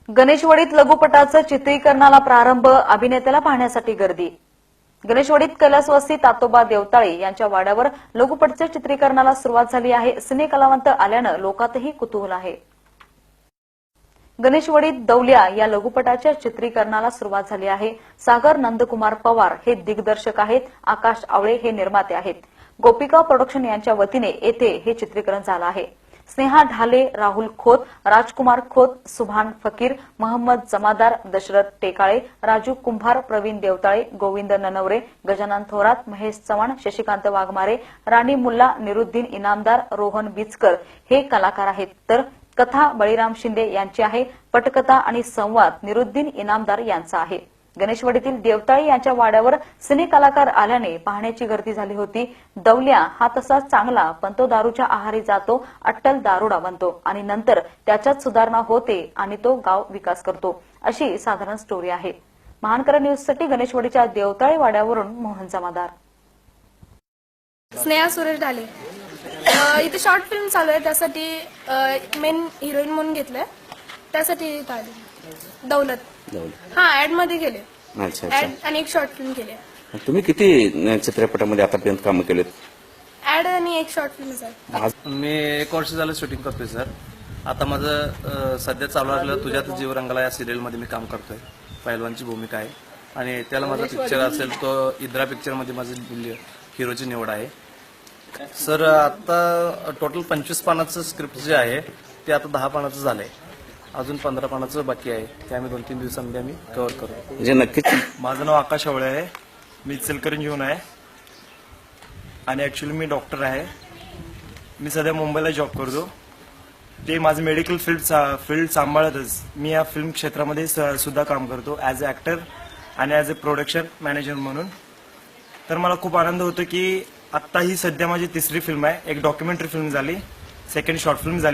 गणेशवाडीत लघुपटाचं चित्रीकरणाला प्रारंभ, अभिनेत्याला पाहण्यासाठी गर्दी। गणेशवाडीत कैलासवासी तातोबा देवताळे यांच्या वाड्यावर लघुपटच्या चित्रीकरणाला सुरुवात झाली आहे। सिने कलावंत आल्यानं लोकातही कुतूहल आहे। गणेशवाडीत दौल्या या लघुपटाच्या चित्रीकरणाला सुरुवात झाली आहे। सागर नंदकुमार पवार हे दिग्दर्शक आहेत, आकाश आवळे हे निर्माते आहेत। गोपिका प्रोडक्शन यांच्या वतीने येथे हे चित्रीकरण झालं आहे। स्नेहा ढाले, राहुल खोत, राजकुमार खोत, सुभान फकीर, मोहम्मद जमादार, दशरथ टेकाळे, राजू कुंभार, प्रवीण देवताळे, गोविंद ननवरे, गजानन थोरात, महेश चव्हाण, शशिकांत वाघमारे, राणी मुल्ला, निरुद्दीन इनामदार, रोहन बिचकर हे कलाकार आहेत। तर कथा बळीराम शिंदे यांची आहे। पटकथा आणि संवाद निरुद्दीन इनामदार यांचा आहे। गणेशवाडीतील देवताळे यांच्या वाड्यावर सिने कलाकार आल्याने पाहण्याची गर्दी झाली होती। दौल्या हा तसा चांगला, पण तो दारूच्या आहारी जातो, अट्टल दारुडा बनतो आणि नंतर त्याच्यात सुधारणा होते आणि तो गाव विकास करतो, अशी साधारण स्टोरी आहे। महानकर न्यूजसाठी गणेशवाडीच्या देवताळे वाड्यावरून मोहन जमादार। स्नेहा सुरेश ढाले। इथे शॉर्ट फिल्म चालू आहे, त्यासाठी मेन हिरोईन म्हणून घेतलंय, त्यासाठी इथं आले। दौलत हा ऍड मध्ये गेले। अच्छा ऍड आणि एक शॉर्ट फिल्म केले। तुम्ही किती चित्रपटामध्ये आतापर्यंत काम केलेत? ऍड आणि एक शॉर्ट फिल्म सर। मी 1 वर्ष झालं शूटिंग करतोय सर। आता माझं सध्या चालू असलेलं तुझ्यात जीव रंगला या सिरियल मध्ये मी काम करतोय, पहिलवानची भूमिका आहे आणि त्याला माझा पिक्चर असेल तो इंद्रा पिक्चर मध्ये माझी हिरोची निवड आहे सर। आता टोटल 25 पानाचं स्क्रिप्ट जे आहे ते आता 10 पानाचं झालंय, अजून 15 पानाचं बाकी आहे, ते आम्ही 2-3 दिवसांमध्ये आम्ही कव्हर करू। म्हणजे नक्कीच माझं नाव आकाश आवळे आहे, मी इचलकरंजीहून आहे आणि ऍक्च्युली मी डॉक्टर आहे। मी सध्या मुंबईला जॉब करतो, ते माझं मेडिकल फील्ड सांभाळतच मी या फिल्म क्षेत्रामध्ये सुद्धा काम करतो ॲज अ ॲक्टर आणि ॲज अ प्रोडक्शन मॅनेजर म्हणून। तर मला खूप आनंद होतो की आत्ता ही सध्या माझी 3री फिल्म आहे। एक डॉक्युमेंटरी फिल्म झाली, सेकंड शॉर्ट फिल्म झाली।